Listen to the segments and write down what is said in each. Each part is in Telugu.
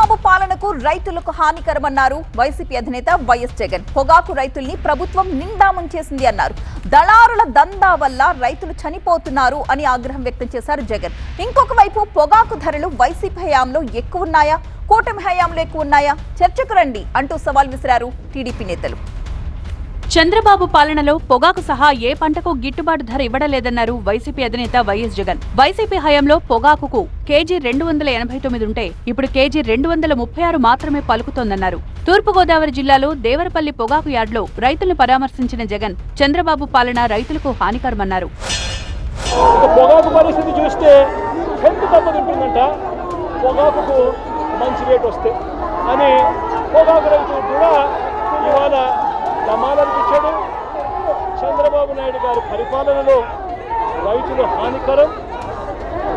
చంద్రబాబు పాలనకు రైతులకు హానికరమన్నారు వైసీపీ అధినేత వైఎస్ జగన్. పొగాకు రైతుల్ని ప్రభుత్వం నిందామం చేసింది అన్నారు. దళారుల దందా వల్ల రైతులు చనిపోతున్నారు అని ఆగ్రహం వ్యక్తం చేశారు జగన్. ఇంకొక వైపు పొగాకు ధరలు వైసీపీ హయాంలో ఎక్కువ ఉన్నాయా, కూటమి హయాంలో ఎక్కువ ఉన్నాయా, చర్చకు రండి అంటూ సవాల్ విసిరారు టీడీపీ నేతలు. చంద్రబాబు పాలనలో పొగాకు సహా ఏ పంటకు గిట్టుబాటు ధర ఇవ్వడలేదన్నారు వైసీపీ అధినేత వైఎస్ జగన్. వైసీపీ హయాంలో పొగాకుకు కేజీ 289 ఉంటే ఇప్పుడు కేజీ 236 మాత్రమే పలుకుతోందన్నారు. తూర్పుగోదావరి జిల్లాలో దేవరపల్లి పొగాకు యార్డ్లో రైతులను పరామర్శించిన జగన్ చంద్రబాబు పాలన రైతులకు హానికరమన్నారు. పొగాకు పరిస్థితి చూస్తే హెల్త్ దెబ్బతింటుందంట, పొగాకుకు మంచి రేటు వస్తే అని పొగాకు రైతులు కూడా ఇవాళ నమ్మాలనిపించాడు. చంద్రబాబు నాయుడు గారి పరిపాలనలో రైతులు హానికరం,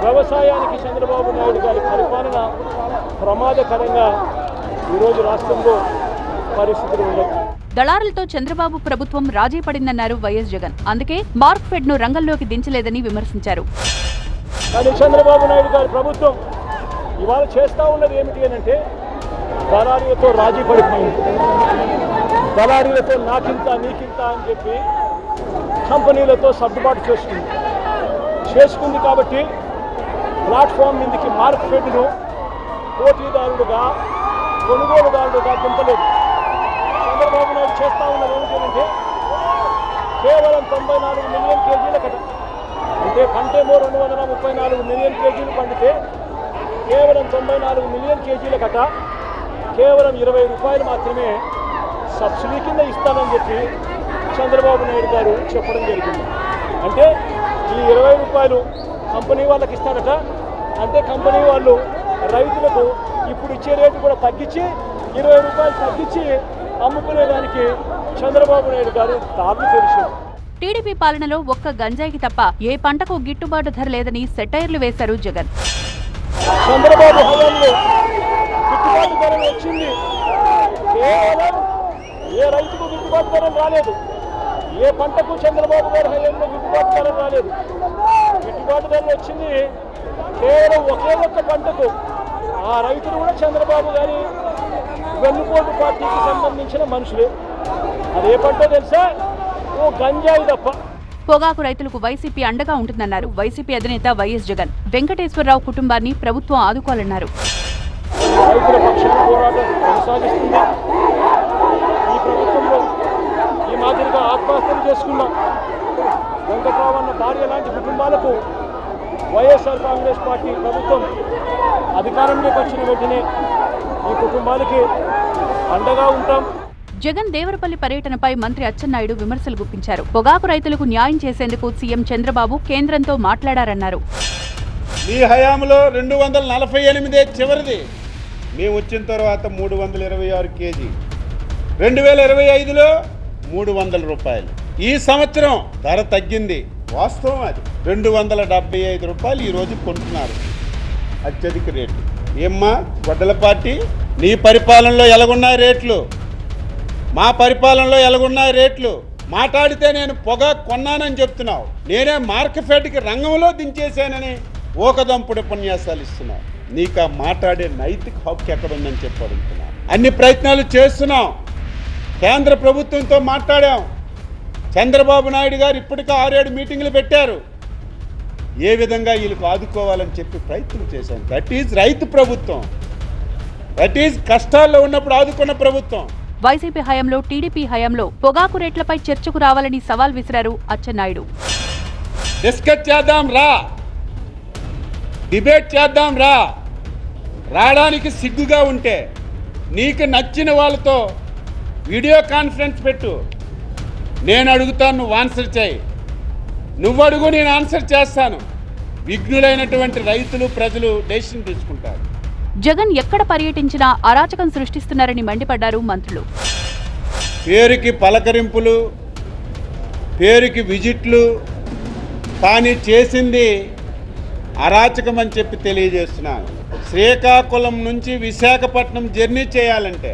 వ్యవసాయానికి చంద్రబాబు నాయుడు గారి పరిపాలన ప్రమాదకరంగా ఈరోజు రాష్ట్రంలో పరిస్థితులు ఉన్నాయి. దళారులతో చంద్రబాబు ప్రభుత్వం రాజీ పడిందన్నారు వైఎస్ జగన్. అందుకే మార్క్ ఫెడ్ ను రంగంలోకి దించలేదని విమర్శించారు. కానీ చంద్రబాబు నాయుడు గారి ప్రభుత్వం ఇవాళ చేస్తూ ఉన్నది ఏమిటి అని అంటే దళారులతో రాజీ పడిపోయింది. దళారులతో నాకింత నీకింత అని చెప్పి కంపెనీలతో సర్దుబాటు చేసుకుంది కాబట్టి ప్లాట్ఫామ్ మీదకి మార్క్ ఫెడ్ను పోటీదారుడుగా కొనుగోలుదారుడుగా దింపలేదు. చంద్రబాబు నాయుడు చేస్తూ ఉన్నది ఏమిటంటే కేవలం 94 మిలియన్ కేజీల కట, అంటే పంటేమో 234 మిలియన్ కేజీలు పండితే కేవలం 94 మిలియన్ కేజీల కట కేవలం 20 రూపాయలు మాత్రమే సబ్సిడీ కింద ఇస్తానని చెప్పి చంద్రబాబు నాయుడు గారు చెప్పడం జరిగింది. అంటే ఈ 20 రూపాయలు కంపెనీ వాళ్ళకి ఇస్తారట, అంటే కంపెనీ వాళ్ళు రైతులకు ఇప్పుడు ఇచ్చే రేటు కూడా తగ్గించి 20 రూపాయలు తగ్గించి అమ్ముకునేదానికి చంద్రబాబు నాయుడు గారు దారులు తెరిచారు. టీడీపీ పాలనలో ఒక్క గంజాయికి తప్ప ఏ పంటకు గిట్టుబాటు ధర లేదని సెటైర్లు వేశారు జగన్. చంద్రబాబు హయాంలో గిట్టుబాటు ధర వచ్చింది, కేవలం ఏ రైతుకు గిట్టుబాటు ధర రాలేదు, ఏ పంటకు చంద్రబాబు గారి హయాంలో గిట్టుబాటు ధర రాలేదు. గిట్టుబాటు ధర వచ్చింది కేవలం ఒకే ఒక్క పంటకు. ఆ రైతులు కూడా చంద్రబాబు గారి వెన్నుపోటు పార్టీకి సంబంధించిన మనుషులే. అదే పంట తెలుసా? ఓ గంజాయి తప్ప. పొగాకు రైతులకు వైసీపీ అండగా ఉంటుందన్నారు వైసీపీ అధినేత వైఎస్ జగన్. వెంకటేశ్వరరావు కుటుంబాన్ని ప్రభుత్వం ఆదుకోవాలన్నారు. రైతుల పక్షాన పోరాటం కొనసాగిస్తుంది. ఈ ప్రభుత్వంలో ఈ మాదిరిగా ఆత్మహత్యలు చేసుకున్న వెంకట్రావు అన్న భార్య లాంటి కుటుంబాలకు వైఎస్ఆర్ కాంగ్రెస్ పార్టీ ప్రభుత్వం అధికారంలోకి వచ్చిన వెంటనే ఈ కుటుంబాలకి అండగా ఉంటాం. జగన్ దేవరపల్లి పర్యటనపై మంత్రి అచ్చెన్నాయుడు విమర్శలు గుప్పించారు. పొగాకు రైతులకు న్యాయం చేసేందుకు సీఎం చంద్రబాబు కేంద్రంతో మాట్లాడారన్నారు. మీ హయాంలో 248 చివరిది, మేము వచ్చిన తర్వాత 326 కేజీ, 2025లో 300 రూపాయలు. ఈ సంవత్సరం ధర తగ్గింది, వాస్తవం అది. 275 రూపాయలు ఈరోజు కొంటున్నారు, అత్యధిక రేట్లు. ఏమ్మా గొడ్డల పార్టీ, నీ పరిపాలనలో ఎలాగున్నాయి రేట్లు, మా పరిపాలనలో ఎలాగున్నాయి రేట్లు? మాట్లాడితే నేను పొగాకు కొన్నానని చెప్తున్నావు, నేనే మార్కెట్కి రంగంలో దించేశానని ఓకదంపుడు ఉపన్యాసాలు ఇస్తున్నావు. నీకు ఆ మాట్లాడే నైతిక హక్కు ఎక్కడుందని చెప్పి అడుగుతున్నావు. అన్ని ప్రయత్నాలు చేస్తున్నాం, కేంద్ర ప్రభుత్వంతో మాట్లాడాం. చంద్రబాబు నాయుడు గారు ఇప్పటికే 6-7 మీటింగులు పెట్టారు. ఏ విధంగా వీళ్ళకి ఆదుకోవాలని చెప్పి ప్రయత్నం చేశాను. దట్ ఈజ్ రైతు ప్రభుత్వం, దట్ ఈజ్ కష్టాల్లో ఉన్నప్పుడు ఆదుకున్న ప్రభుత్వం. వైసీపీ హయాంలో టీడీపీ హయాంలో పొగాకు రేట్లపై చర్చకు రావాలని సవాల్ విసిరారు అచ్చెన్నాయుడు. డిస్కస్ చేద్దాం రా, డిబేట్ చేద్దాం రా. రావడానికి సిగ్గుగా ఉంటే నీకు నచ్చిన వాళ్ళతో వీడియో కాన్ఫరెన్స్ పెట్టు, నేను అడుగుతాను, నువ్వు ఆన్సర్ చేయి. నువ్వు అడుగు, నేను ఆన్సర్ చేస్తాను. విఘ్నులైనటువంటి రైతులు ప్రజలు డెసిషన్ తీసుకుంటారు. జగన్ ఎక్కడ పర్యటించినా అరాచకం సృష్టిస్తున్నారని మండిపడ్డారు మంత్రులు. పేరుకి పలకరింపులు, పేరుకి విజిట్లు, కానీ చేసింది అరాచకం అని చెప్పి తెలియజేస్తున్నాను. శ్రీకాకుళం నుంచి విశాఖపట్నం జర్నీ చేయాలంటే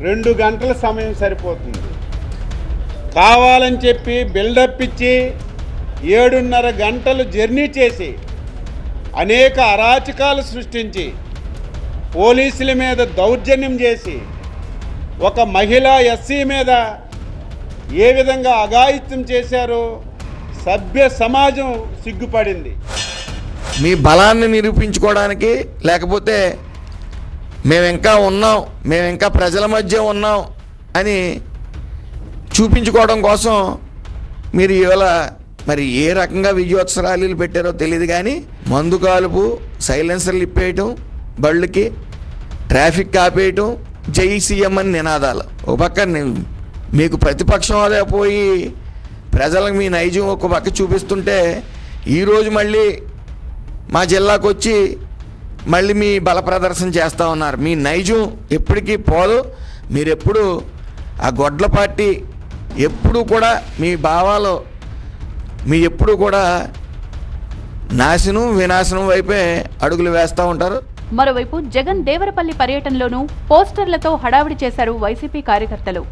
2 గంటల సమయం సరిపోతుంది. కావాలని చెప్పి బిల్డప్ ఇచ్చి 7.5 గంటలు జర్నీ చేసి అనేక అరాచకాలు సృష్టించి పోలీసుల మీద దౌర్జన్యం చేసి ఒక మహిళా ఎస్సీ మీద ఏ విధంగా అఘాయిత్యం చేశారో సభ్య సమాజం సిగ్గుపడింది. మీ బలాన్ని నిరూపించుకోవడానికి, లేకపోతే మేము ఇంకా ఉన్నాం, మేము ఇంకా ప్రజల మధ్య ఉన్నాం అని చూపించుకోవడం కోసం మీరు ఇవాళ మరి ఏ రకంగా విజయోత్సవ ర్యాలీలు పెట్టారో తెలియదు, కానీ మందు కాలుపు, సైలెన్సర్లు ఇప్పేయటం, బళ్ళకి ట్రాఫిక్ ఆపేయటం, జై సీఎం అని నినాదాలు. ఒక పక్క మీకు ప్రతిపక్షం అదే పోయి ప్రజలకు మీ నైజం ఒక పక్క చూపిస్తుంటే, ఈరోజు మళ్ళీ మా జిల్లాకు వచ్చి మళ్ళీ మీ బల ప్రదర్శన చేస్తూ ఉన్నారు. మీ నైజం ఎప్పటికీ పోదు. మీరెప్పుడు ఆ గొడ్ల పార్టీ ఎప్పుడు కూడా మీ భావాలు మీ ఎప్పుడు కూడా నాశనం వినాశనం వైపే అడుగులు వేస్తూ ఉంటారు. మరోవైపు జగన్ దేవరపల్లి పర్యటనలోనూ పోస్టర్లతో హడావిడి చేశారు వైసీపీ కార్యకర్తలు.